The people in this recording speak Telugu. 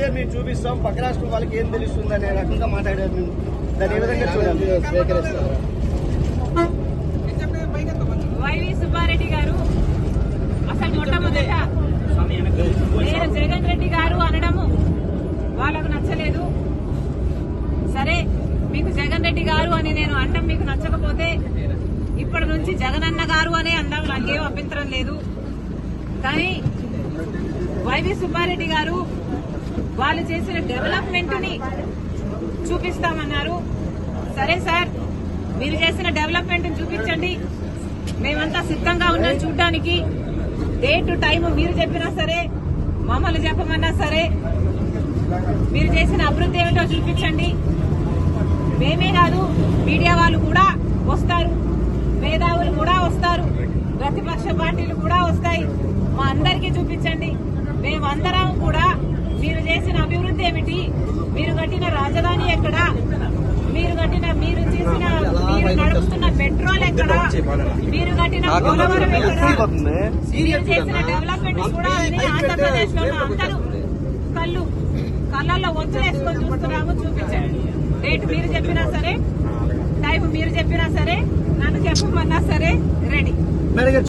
ఉంటే మేము చూపిస్తాం, పక్క రాష్ట్రం వాళ్ళకి ఏం తెలుస్తుంది అనే రకంగా మాట్లాడారు. మేము దాని ఏ విధంగా చూడాలి? స్వీకరిస్తారు. వైవి సుబ్బారెడ్డి గారు అసలు మొట్టమొదట నేను జగన్ రెడ్డి గారు అనడము వాళ్ళకు నచ్చలేదు. సరే, మీకు జగన్ రెడ్డి గారు అని నేను అనడం మీకు నచ్చకపోతే ఇప్పటి నుంచి జగనన్న గారు అనే అందాం, నాకేం అభ్యంతరం లేదు. కానీ వైవి సుబ్బారెడ్డి గారు వాళ్ళు చేసిన డెవలప్మెంట్ ని చూపిస్తామన్నారు. సరే సార్, మీరు చేసిన డెవలప్మెంట్ చూపించండి, మేమంతా సిద్ధంగా ఉన్నాం చూడ్డానికి. డేట్ టైం మీరు చెప్పినా సరే, మమ్మల్ని చెప్పమన్నా సరే, మీరు చేసిన అభివృద్ధి ఏమిటో చూపించండి. మేమే కాదు, మీడియా వాళ్ళు కూడా వస్తారు, మేధావులు కూడా వస్తారు, ప్రతిపక్ష పార్టీలు కూడా వస్తాయి. మా అందరికీ చూపించండి. మేమందరం కూడా మీరు చేసిన అభివృద్ధి ఏమిటి, మీరు కట్టిన రాజధాని ఎక్కడ, మీరు నడుపుతున్న పెట్రోల్ ఎక్కడ, మీరు కట్టిన పోలవరం ఎక్కడ, మీరు చేసిన డెవలప్మెంట్ కూడా ఆంధ్రప్రదేశ్ లో అందరూ కళ్ళల్లో ఒత్తులేసుకొని చూస్తున్నాము. చూపించండి. డేట్ మీరు చెప్పినా సరే, టైం మీరు చెప్పినా సరే, నన్ను చెప్పమన్నా సరే రెడీ.